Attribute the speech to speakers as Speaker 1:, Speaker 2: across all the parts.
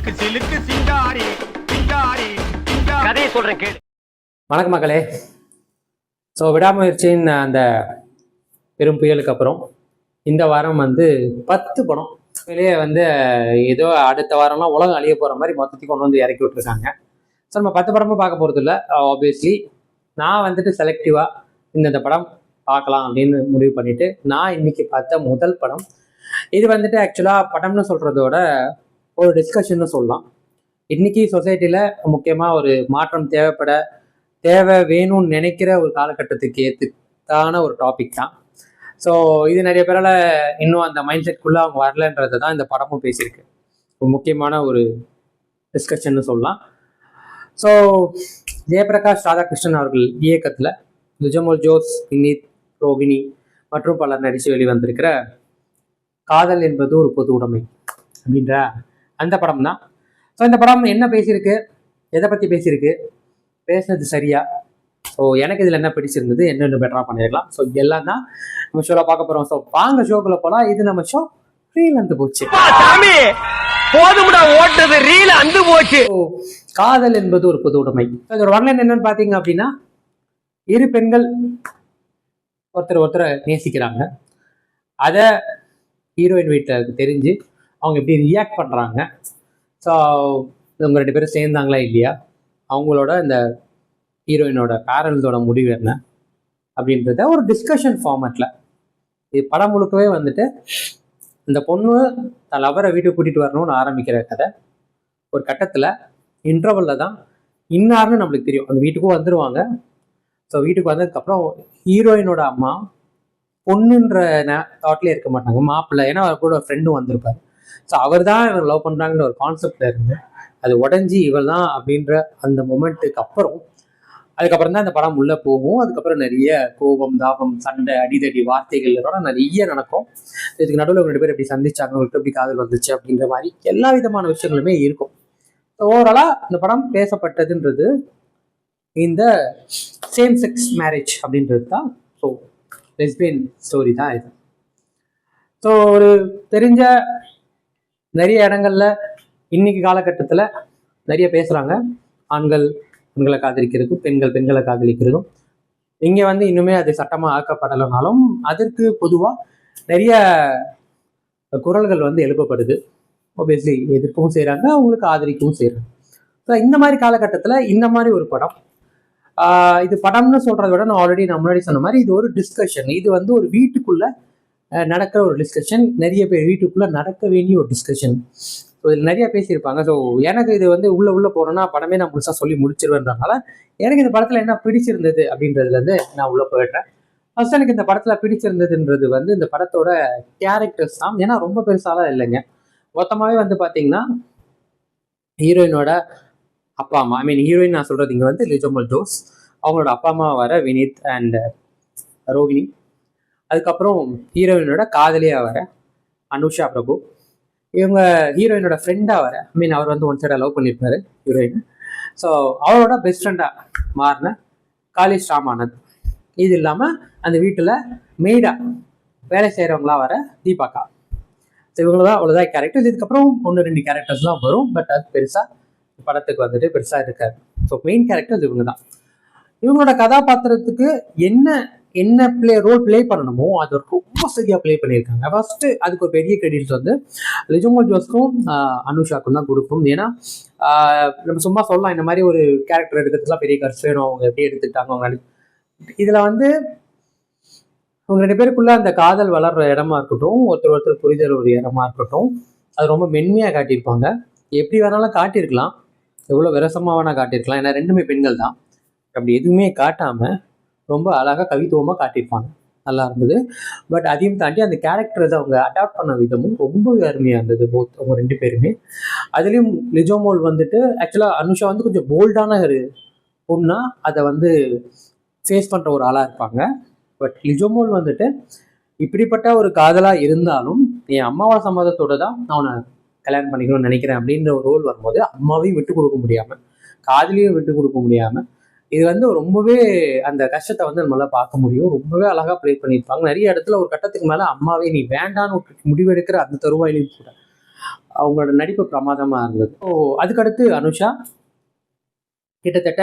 Speaker 1: சிலுக்கு சிலுக்கு சிங்காரி சிங்காரி கதையை சொல்றேன் கேளு.
Speaker 2: வணக்கம் மக்களே. ஸோ விடாமுயற்சியின் அந்த பெரும் புயலுக்கு அப்புறம் இந்த வாரம் 10 படம் வெளியே ஏதோ அடுத்த வாரம்லாம் உலகம் அழிய போகிற மாதிரி மொத்தத்தையும் கொண்டு வந்து இறக்கி விட்டுருக்காங்க. ஸோ நம்ம 10 படமும் பார்க்க போகிறது இல்லை. ஆப்வியஸ்லி நான் செலக்டிவாக இந்த படம் பார்க்கலாம் அப்படின்னு முடிவு பண்ணிவிட்டு நான் இன்னைக்கு பார்த்த முதல் படம் இது ஆக்சுவலாக படம்னு சொல்கிறதோட ஒரு டிஸ்கஷன்னு சொல்லலாம். இன்னைக்கு சொசைட்டியில் முக்கியமாக ஒரு மாற்றம் தேவை வேணும்னு நினைக்கிற ஒரு காலகட்டத்துக்கு ஏற்றுத்தான ஒரு டாபிக் தான். ஸோ இது நிறைய பேரால் இன்னும் அந்த மைண்ட் செட்குள்ளே அவங்க வரலன்றது தான் இந்த படமும் பேசியிருக்கு. ஒரு முக்கியமான ஒரு டிஸ்கஷன்னு சொல்லலாம். ஸோ ஜெயபிரகாஷ் ராதாகிருஷ்ணன் அவர்கள் இயக்கத்தில் லிஜோமோல் ஜோஸ், வினீத், ரோகிணி மற்றும் பலர் நடித்து வெளிவந்திருக்கிற காதல் என்பது ஒரு பொது உடைமை அப்படின்ற அந்த படம் தான். ஸோ இந்த படம் என்ன பேசியிருக்கு, எதை பற்றி பேசியிருக்கு, பேசுனது சரியா, ஸோ எனக்கு இதில் என்ன பிடிச்சிருந்தது, என்னென்ன பெட்டராக பண்ணிடலாம், ஸோ எல்லாம் தான் நம்ம ஷோவில் பார்க்க போகிறோம். ஸோ வாங்க ஷோக்குள்ளே போகலாம். இது நம்ம ஷோ ரீல் வந்து போச்சு. காதல் என்பது ஒரு பொது உடைமை. அதோட ஒன்லைன் என்னன்னு பார்த்தீங்க அப்படின்னா, இரு பெண்கள் ஒருத்தரை நேசிக்கிறாங்க. அதை ஹீரோயின் வீட்டுக்கு தெரிஞ்சு அவங்க எப்படி ரியாக்ட் பண்ணுறாங்க, ஸோ இவங்க 2 பேரும் சேர்ந்தாங்களா இல்லையா, அவங்களோட இந்த ஹீரோயினோட பேரண்ட்ஸோட முடிவு என்ன அப்படின்றத ஒரு டிஸ்கஷன் ஃபார்மேட்டில் இது படம் முழுக்கவே இந்த பொண்ணு தன் லவரை வீட்டுக்கு கூட்டிகிட்டு வரணும்னு ஆரம்பிக்கிற கதை. ஒரு கட்டத்தில் இன்டர்வலில் தான் இன்னார்னு நம்மளுக்கு தெரியும். அந்த வீட்டுக்கும் வந்துடுவாங்க. ஸோ வீட்டுக்கு வந்ததுக்கப்புறம் ஹீரோயினோட அம்மா பொண்ணுன்ற தாட்லேயே இருக்க மாட்டாங்க, மாப்பிள்ளை. ஏன்னா அவர் கூட ஒரு ஃப்ரெண்டும் வந்திருப்பார். ஸோ அவர் தான் இவர் லவ் பண்ணுறாங்கிற ஒரு கான்செப்டில் இருந்து அது உடஞ்சி இவள் தான் அப்படின்ற அந்த மொமெண்ட்டுக்கு அதுக்கப்புறம் தான் இந்த படம் உள்ளே போகும். அதுக்கப்புறம் நிறைய கோபம், தாபம், சண்டை, அடிதடி, வார்த்தைகளோட நிறைய நடக்கும். இதுக்கு நடுவில் 2 பேர் எப்படி சந்திச்சாங்க, அவங்களுக்கு எப்படி காதல் வந்துச்சு அப்படின்ற மாதிரி எல்லா விதமான விஷயங்களுமே இருக்கும். ஓவராலாக இந்த படம் பேசப்பட்டதுன்றது இந்த சேம் செக்ஸ் மேரேஜ் அப்படின்றது தான். ஸோ லெஸ்பியன் ஸ்டோரி தான் இது. ஸோ ஒரு தெரிஞ்ச நிறைய இடங்கள்ல இன்னைக்கு காலகட்டத்தில் நிறைய பேசுகிறாங்க. ஆண்கள் பெண்களை காதலிக்கிறதும், பெண்கள் பெண்களை காதலிக்கிறதும் இங்கே இன்னுமே அது சட்டமாக ஆக்கப்படலைனாலும் அதற்கு பொதுவாக நிறைய குரல்கள் எழுப்பப்படுது. ஒபியஸ்லி எதிர்க்கவும் செய்கிறாங்க, அவங்களுக்கு ஆதரிக்கவும் செய்கிறாங்க. ஸோ இந்த மாதிரி காலகட்டத்தில் இந்த மாதிரி ஒரு படம், இது படம்னு சொல்கிறத விட நான் ஆல்ரெடி முன்னாடி சொன்ன மாதிரி இது ஒரு டிஸ்கஷன். இது ஒரு வீட்டுக்குள்ளே நடக்கிற ஒரு டிஸ்கஷன், நிறைய பேர் வீட்டுக்குள்ளே நடக்க வேண்டிய ஒரு டிஸ்கஷன். ஸோ இதில் நிறைய பேசியிருப்பாங்க. ஸோ எனக்கு இது உள்ளே போகிறேன்னா படமே நான் முழுசாக சொல்லி முடிச்சிருவேன்றதுனால எனக்கு இந்த படத்தில் என்ன பிடிச்சிருந்தது அப்படின்றதுலேருந்து நான் உள்ளே போயிடுறேன். ஃபர்ஸ்ட் எனக்கு இந்த படத்தில் பிடிச்சிருந்ததுன்றது இந்த படத்தோட கேரக்டர்ஸ் தான். ஏன்னா ரொம்ப பெருசாலாம் இல்லைங்க. மொத்தமாகவே பார்த்தீங்கன்னா ஹீரோயினோட அப்பா அம்மா, ஹீரோயின் நான் சொல்கிறது இங்கே லிஜோமோல் ஜோஸ், அவங்களோட அப்பா அம்மா வர வினீத் அண்ட் ரோகிணி, அதுக்கப்புறம் ஹீரோயினோட காதலியாக வர அனுஷா பிரபு, இவங்க ஹீரோயினோட ஃப்ரெண்டாக வர அவர் ஒன் சைடாக லவ் பண்ணியிருப்பாரு ஹீரோயின். ஸோ அவரோட பெஸ்ட் ஃப்ரெண்டாக மாறின காலிஷ் ராமானந்த். இது இல்லாமல் அந்த வீட்டில் மெய்டாக வேலை செய்கிறவங்களா வர தீபாக்கா. ஸோ இவங்களதான் அவ்வளோதான் கேரக்டர்ஸ். இதுக்கப்புறம் 1-2 கேரக்டர்ஸ் தான் வரும். பட் அது பெருசாக படத்துக்கு பெருசாக இருக்காது. ஸோ மெயின் கேரக்டர்ஸ் இவங்க தான். இவங்களோட கதாபாத்திரத்துக்கு என்ன ரோல் பிளே பண்ணணுமோ அது ரொம்ப சரியாக பிளே பண்ணியிருக்காங்க. ஃபர்ஸ்ட் அதுக்கு ஒரு பெரிய கிரெடிட்ஸ் லிஜோமோல் ஜோஸ்க்கும் அனுஷாக்கும் தான் கொடுக்கும். ஏன்னா நம்ம சும்மா சொல்லலாம் இந்த மாதிரி ஒரு கேரக்டர் எடுக்கிறதுக்குலாம் பெரிய கருத்து வேணும், அவங்க எப்படி எடுத்துக்கிட்டாங்க அவங்க. இதில் அவங்க 2 பேருக்குள்ள அந்த காதல் வளர்ற இடமா இருக்கட்டும், ஒருத்தர் புரிதல் ஒரு இடமா இருக்கட்டும், அது ரொம்ப மென்மையாக காட்டியிருப்பாங்க. எப்படி வேணாலும் காட்டியிருக்கலாம், எவ்வளோ விரசமாக வேணால் காட்டியிருக்கலாம். ஏன்னா 2மே பெண்கள் தான். அப்படி எதுவுமே காட்டாமல் ரொம்ப அழகாக கவித்துவமாக காட்டியிருப்பாங்க. நல்லா இருந்தது. பட் அதையும் தாண்டி அந்த கேரக்டர்ஸை அவங்க அடாப்ட் பண்ண விதமும் ரொம்ப அருமையாக இருந்தது. அவங்க 2 பேருமே. அதுலேயும் லிஜோமோல் ஆக்சுவலாக அனுஷா கொஞ்சம் போல்டான ஒரு பொண்ணா அதை ஃபேஸ் பண்ணுற ஒரு ஆளாக இருப்பாங்க. பட் லிஜோமோல் இப்படிப்பட்ட ஒரு காதலாக இருந்தாலும் என் அம்மாவா சம்மதத்தோடு தான் நான் அவனை கல்யாணம் பண்ணிக்கணும்னு நினைக்கிறேன் அப்படின்ற ஒரு ரோல் வரும்போது அம்மாவையும் விட்டு கொடுக்க முடியாமல், காதலியும் விட்டு கொடுக்க முடியாமல், இது ரொம்பவே அந்த கஷ்டத்தை நம்மளால பார்க்க முடியும். ரொம்பவே அழகாக ப்ளே பண்ணியிருப்பாங்க. நிறைய இடத்துல ஒரு கட்டத்துக்கு மேலே அம்மாவே நீ வேண்டான்னு முடிவெடுக்கிற அந்த தருவாயிலையும் கூட அவங்களோட நடிப்பு பிரமாதமாக இருந்தது. ஸோ அதுக்கடுத்து அனுஷா கிட்டத்தட்ட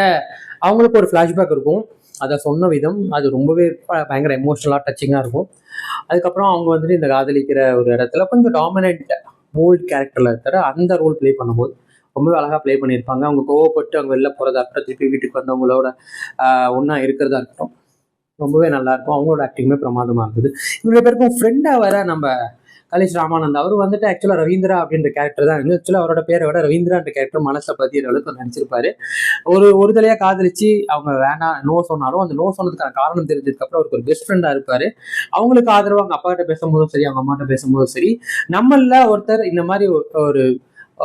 Speaker 2: அவங்களுக்கு ஒரு ஃப்ளாஷ்பேக் இருக்கும். அதை சொன்ன விதம் அது ரொம்பவே பயங்கர எமோஷ்னலாக டச்சிங்காக இருக்கும். அதுக்கப்புறம் அவங்க வந்துட்டு இந்த காதலிக்கிற ஒரு இடத்துல கொஞ்சம் டாமினன்ட் போல்ட் கேரக்டரில் இருக்கிற அந்த ரோல் ப்ளே பண்ணும்போது ரொம்பவே அழகாக ப்ளே பண்ணியிருப்பாங்க. அவங்க கோவப்பட்டு அவங்க வெளில போகிறதா இருக்கட்டும், திருப்பி வீட்டுக்கு வந்தவங்களோட ஒன்றா இருக்கிறதா இருக்கட்டும், ரொம்பவே நல்லாயிருக்கும். அவங்களோட ஆக்டிங்குமே பிரமாதமாக இருந்தது. இவங்க பேருக்கும் ஃப்ரெண்டாக வர நம்ம கலேஷ் ராமானந்த் அவர் வந்துட்டு ஆக்சுவலாக ரவீந்திரா அப்படின்ற கேரக்டர் தான் இருந்து ஆக்சுவலாக அவரோட பேரை விட ரவீந்திரான்ற கேரக்டர் மனசை பதிகிற அளவுக்கு நடிச்சிருப்பாரு. ஒரு தலையாக காதலிச்சு அவங்க வேணாம் நோ சொன்னாலும் அந்த நோ சொன்னதுக்கான காரணம் தெரிஞ்சதுக்கப்புறம் அவருக்கு ஒரு பெஸ்ட் ஃப்ரெண்டாக இருப்பார். அவங்களுக்கு ஆதரவு அவங்க அப்பா கிட்ட பேசும்போதும் சரி, அவங்க அம்மாட்ட பேசும்போதும் சரி, நம்மள ஒருத்தர் இந்த மாதிரி ஒரு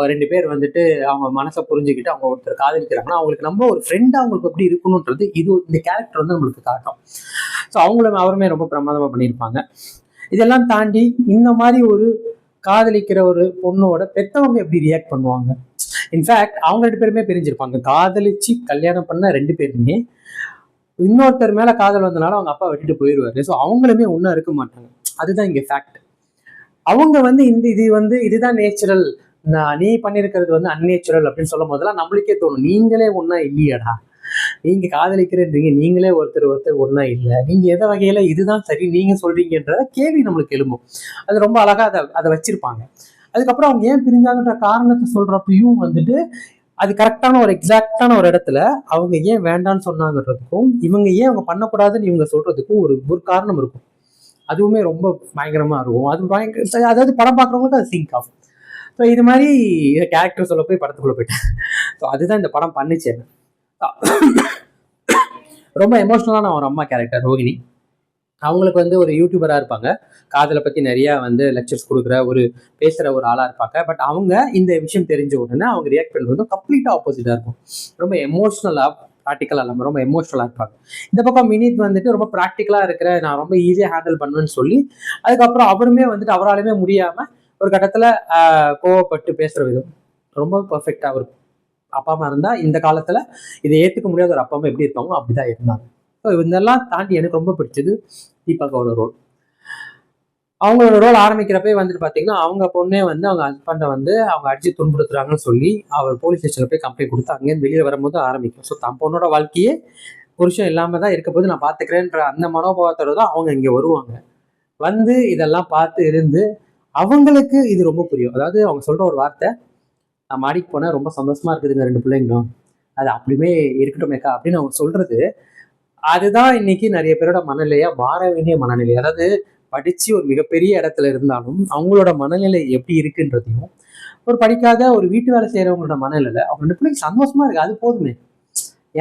Speaker 2: 2 பேர் வந்துட்டு அவங்க மனசை புரிஞ்சுக்கிட்டு அவங்க ஒருத்தர் காதலிக்கிறாங்கன்னா அவங்களுக்கு நம்ம ஒரு ஃப்ரெண்டாக அவங்களுக்கு எப்படி இருக்கணுன்றது இந்த கேரக்டர் வந்து நம்மளுக்கு காட்டும். ஸோ அவருமே ரொம்ப பிரமாதமாக பண்ணியிருப்பாங்க. இதெல்லாம் தாண்டி இந்த மாதிரி ஒரு காதலிக்கிற ஒரு பொண்ணோட பெற்றவங்க எப்படி ரியாக்ட் பண்ணுவாங்க? இன்ஃபேக்ட் அவங்க 2 பேருமே பிரிஞ்சிருப்பாங்க. காதலிச்சு கல்யாணம் பண்ண 2 பேருமே இன்னொருத்தர் மேல காதல் வந்தனால அவங்க அப்பா விட்டுட்டு போயிடுவாரு. ஸோ அவங்களுமே ஒன்றா இருக்க மாட்டாங்க. அதுதான் இங்கே ஃபேக்ட். அவங்க வந்து இதுதான் நேச்சுரல், நீ பண்ணியிருக்கிறது வந்து அன்நேச்சுரல் அப்படின்னு சொல்லும் போதெல்லாம் நம்மளுக்கே தோணும், நீங்களே ஒன்றா இல்லையடா, நீங்க காதலிக்கிறேன்றீங்க, நீங்களே ஒருத்தர் ஒன்றா இல்லை, நீங்க எதை வகையில இதுதான் சரி நீங்க சொல்றீங்கன்ற கேள்வி நம்மளுக்கு எழும்பும். அது ரொம்ப அழகா அதை வச்சிருப்பாங்க. அதுக்கப்புறம் அவங்க ஏன் பிரிஞ்சாங்கன்ற காரணத்தை சொல்றப்பையும் வந்துட்டு அது கரெக்டான ஒரு எக்ஸாக்டான ஒரு இடத்துல அவங்க ஏன் வேண்டான்னு சொன்னாங்கன்றதுக்கும் இவங்க ஏன் அவங்க பண்ணக்கூடாதுன்னு இவங்க சொல்றதுக்கும் ஒரு காரணம் இருக்கும். அதுவுமே ரொம்ப பயங்கரமா இருக்கும். அதாவது படம் பார்க்குறவங்களுக்கு அது சிங்க் ஆகும். ஸோ இது மாதிரி கேரக்டர் சொல்ல போய் படத்துக்குள்ள போயிட்டேன். ஸோ அதுதான் இந்த படம் பண்ணிச்சு. ரொம்ப எமோஷ்னலான ஒரு அம்மா கேரக்டர் ரோகிணி. அவங்களுக்கு வந்து ஒரு யூடியூபராக இருப்பாங்க, காதலை பற்றி நிறையா வந்து லெக்சர்ஸ் கொடுக்குற பேசுகிற ஒரு ஆளாக இருப்பாங்க. பட் அவங்க இந்த விஷயம் தெரிஞ்ச உடனே அவங்க ரியாக்ட் பண்ணுறது கம்ப்ளீட்டாக ஆப்போசிட்டாக இருக்கும். ரொம்ப எமோஷ்னலாக, ப்ராக்டிக்கலாக இல்லாமல் ரொம்ப எமோஷ்னலாக இருப்பாங்க. இந்த பக்கம் வினீத் வந்துட்டு ரொம்ப ப்ராக்டிக்கலாக இருக்கிற, நான் ரொம்ப ஈஸியாக ஹேண்டில் பண்ணுவேன்னு சொல்லி அதுக்கப்புறம் அவருமே வந்துட்டு அவராலுமே முடியாமல் ஒரு கட்டத்தில் கோவப்பட்டு பேசுகிற விதம் ரொம்ப பர்ஃபெக்டாக இருக்கும். அப்பா அம்மா இருந்தால் இந்த காலத்தில் இதை ஏற்றுக்க முடியாத ஒரு அப்பா அம்மா எப்படி இருப்பாங்களோ அப்படிதான் இருந்தாங்க. ஸோ இதெல்லாம் தாண்டி எனக்கு ரொம்ப பிடிச்சது தீபாவோட ரோல். அவங்களோட ரோல் ஆரம்பிக்கிறப்பே வந்துட்டு பார்த்தீங்கன்னா அவங்க பொண்ணே வந்து அவங்க ஹஸ்பண்டை வந்து அவங்க அடிச்சு துன்புறுத்துறாங்கன்னு சொல்லி அவர் போலீஸ் ஸ்டேஷனில் போய் கம்ப்ளைண்ட் கொடுத்து அங்கேருந்து வெளியில் வரும்போது ஆரம்பிக்கும். ஸோ தன் பொண்ணோட வாழ்க்கையே புருஷன் இல்லாமல் தான் இருக்க போது நான் பார்த்துக்கிறேன்ற அந்த மனோபாவத்தோட தான் அவங்க இங்கே வருவாங்க. வந்து இதெல்லாம் பார்த்து இருந்து அவங்களுக்கு இது ரொம்ப புரியும். அதாவது அவங்க சொல்கிற ஒரு வார்த்தை, நான் மாடிக்கு போனேன் ரொம்ப சந்தோஷமா இருக்குதுங்க 2 பிள்ளைங்களும், அது அப்படியுமே இருக்கட்டுமேக்கா அப்படின்னு அவங்க சொல்றது, அதுதான் இன்னைக்கு நிறைய பேரோட மனநிலையா மாற வேண்டிய மனநிலை. அதாவது படிச்சு ஒரு மிகப்பெரிய இடத்துல இருந்தாலும் அவங்களோட மனநிலை எப்படி இருக்குன்றதையும், ஒரு படிக்காத ஒரு வீட்டு வேலை செய்யறவங்களோட மனநிலை அவங்க 2 பிள்ளைங்க சந்தோஷமா இருக்கு, அது போதுமே.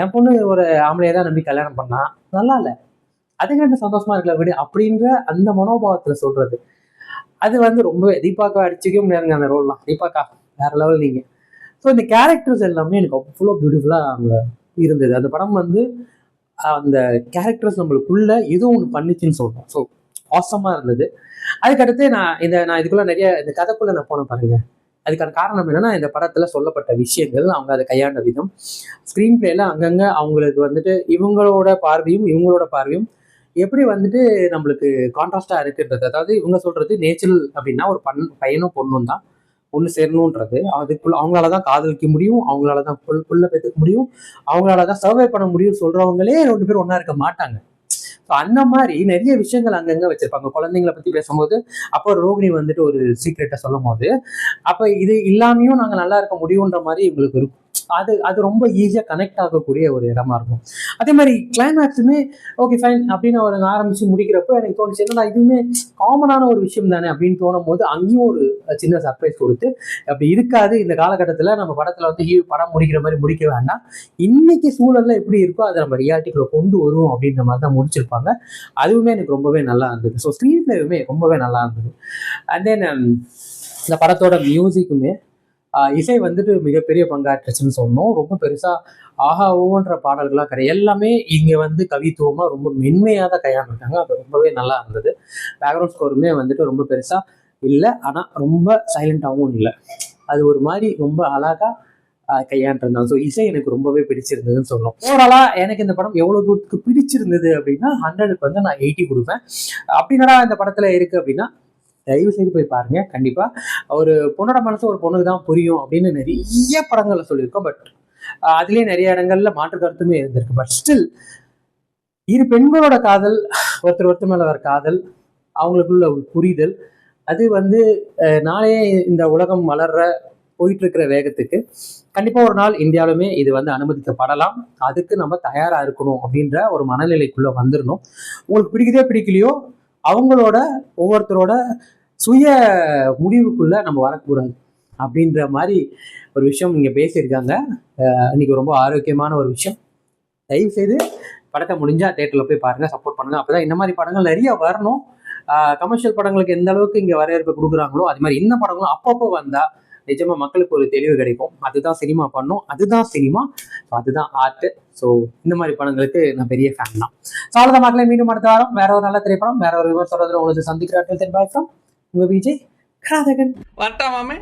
Speaker 2: என் பொண்ணு ஒரு ஆம்பளையை தான் நம்பி கல்யாணம் பண்ணா நல்லா இல்லை, அதுக்கு சந்தோஷமா இருக்கல விடு அப்படின்ற அந்த மனோபாவத்துல சொல்றது, அது வந்து ரொம்ப தீபாக்கா அடிச்சுக்கவே முடியாதுங்க அந்த ரோல்லாம். தீபாக்கா வேற லெவல் நீங்க. ஸோ இந்த கேரக்டர்ஸ் எல்லாமே எனக்கு அவ்வளோ பியூட்டிஃபுல்லாக அங்கே இருந்தது. அந்த படம் வந்து அந்த கேரக்டர்ஸ் நம்மளுக்குள்ள ஏதோ ஒன்று பண்ணிச்சுன்னு சொல்றோம். ஸோ ஆசமாக இருந்தது. அதுக்கடுத்து நான் இதுக்குள்ள நிறைய இந்த கதைக்குள்ள நான் போன பாருங்க. அதுக்கான காரணம் என்னன்னா இந்த படத்துல சொல்லப்பட்ட விஷயங்கள், அவங்க அதை கையாண்ட விதம், ஸ்க்ரீன் பிளேல அங்கங்க அவங்களுக்கு வந்துட்டு இவங்களோட பார்வையும் எப்படி வந்துட்டு நம்மளுக்கு கான்ட்ராஸ்டா இருக்குன்றது. அதாவது இவங்க சொல்றது நேச்சுரல் அப்படின்னா ஒரு பையனும் பொண்ணும் தான் ஒன்று சேரணுன்றது, அதுக்குள்ள அவங்களாலதான் காதலிக்க முடியும், அவங்களாலதான் புள்ள பெற்றுக்க முடியும், அவங்களாலதான் சர்வை பண்ண முடியும் சொல்றவங்களே 2 பேரும் ஒன்னா இருக்க மாட்டாங்க. ஸோ அந்த மாதிரி நிறைய விஷயங்கள் அங்கங்க வச்சிருப்பாங்க. குழந்தைங்களை பத்தி பேசும்போது அப்போ ரோகிணி வந்துட்டு ஒரு சீக்ரெட்டை சொல்லும் போது அப்ப இது இல்லாமையும் நாங்க நல்லா இருக்க முடியுன்ற மாதிரி இவங்களுக்கு இருக்கும். அது ரொம்ப ஈஸியா கனெக்ட் ஆகக்கூடிய ஒரு இடமா இருக்கும். அதே மாதிரி கிளைமேக்ஸுமே ஓகே ஃபைன் அப்படின்னு அவர் ஆரம்பிச்சு முடிக்கிறப்போ எனக்கு தோணுச்சு, என்னடா இதுவுமே காமனான ஒரு விஷயம் தானே அப்படின்னு தோணும் போது அங்கேயும் ஒரு சின்ன சர்ப்ரைஸ் கொடுத்து, அப்படி இருக்காது இந்த காலகட்டத்தில் நம்ம படத்துல வந்து படம் முடிக்கிற மாதிரி முடிக்க வேண்டாம், இன்னைக்கு சூழல்ல எப்படி இருக்கோ அதை நம்ம ரியாலிட்டிக்குள்ள கொண்டு வருவோம் அப்படின்ற மாதிரி தான் முடிச்சிருப்பாங்க. அதுவுமே எனக்கு ரொம்பவே நல்லா இருந்தது. ஸோ ஸ்க்ரீன் பிளேவுமே ரொம்பவே நல்லா இருந்தது. அண்ட் தென் இந்த படத்தோட மியூசிக்குமே இசை வந்துட்டு மிகப்பெரிய பங்காற்றுச்சுன்னு சொன்னோம். ரொம்ப பெருசா ஆஹா ஓன்ற பாடல்கள்லாம் கிடையாது, எல்லாமே இங்க வந்து கவித்துவமா ரொம்ப மென்மையாக தான் கையாண்டிருக்காங்க. அது ரொம்பவே நல்லா இருந்தது. பேக்ரவுண்ட் ஸ்கோருமே வந்துட்டு ரொம்ப பெருசா இல்லை, ஆனா ரொம்ப சைலண்டாகவும் இல்லை, அது ஒரு மாதிரி ரொம்ப அழகா கையாண்டிருந்தாங்க. ஸோ இசை எனக்கு ரொம்பவே பிடிச்சிருந்ததுன்னு சொல்லணும். ஓவராலா எனக்கு இந்த படம் எவ்வளவு தூரத்துக்கு பிடிச்சிருந்தது அப்படின்னா 100க்கு வந்து நான் 80 கொடுப்பேன். அப்படின்னா இந்த படத்துல இருக்கு அப்படின்னா தயவு செய்து போய் பாருங்க. கண்டிப்பா ஒரு பொண்ணோட மனசு ஒரு பொண்ணுக்கு தான் புரியும் அப்படின்னு நிறைய படங்கள்ல சொல்லியிருக்கோம். பட் அதுலயே நிறைய இடங்கள்ல மாற்று கருத்துமே இருந்திருக்கு. பட் ஸ்டில் இரு பெண்களோட காதல், ஒருத்தர் மேல வர காதல், அவங்களுக்குள்ள ஒரு புரிதல், அது வந்து நாளையே இந்த உலகம் வளர்ற போயிட்டு இருக்கிற வேகத்துக்கு கண்டிப்பா ஒரு நாள் இந்தியாவிலுமே இது வந்து அனுமதிக்கப்படலாம். அதுக்கு நம்ம தயாரா இருக்கணும் அப்படின்ற ஒரு மனநிலைக்குள்ள வந்துடணும். உங்களுக்கு பிடிக்குதோ பிடிக்கலையோ அவங்களோட ஒவ்வொருத்தரோட சுய முடிவுக்குள்ள நம்ம வரக்கூடாது அப்படின்ற மாதிரி ஒரு விஷயம் இங்க பேசியிருக்காங்க. இன்னைக்கு ரொம்ப ஆரோக்கியமான ஒரு விஷயம். தயவு செய்து படத்தை முடிஞ்சா தேட்டர்ல போய் பாருங்க, சப்போர்ட் பண்ணுங்க. அப்பதான் இந்த மாதிரி படங்கள் நிறைய வரணும். கமர்ஷியல் படங்களுக்கு எந்த அளவுக்கு இங்க வரவேற்பு கொடுக்குறாங்களோ அது மாதிரி இந்த படங்களும் அப்பப்போ வந்தா நிஜமா மக்களுக்கு ஒரு தெளிவு கிடைக்கும். அதுதான் சினிமா பண்ணும், அதுதான் சினிமா, அதுதான் ஆர்ட். ஸோ இந்த மாதிரி படங்களுக்கு நான் பெரிய ஃபேன் தான். சாலத மக்களை மீண்டும் அடுத்த வாரம் வேற ஒரு நல்ல திரைப்படம், வேற ஒரு விமர்சனத்தில் உங்களுக்கு சந்திக்கிறார்கள். பாய் ஃப்ரம் உங்க விஜய் கிராதகன்.
Speaker 1: வரட்டா மாமே.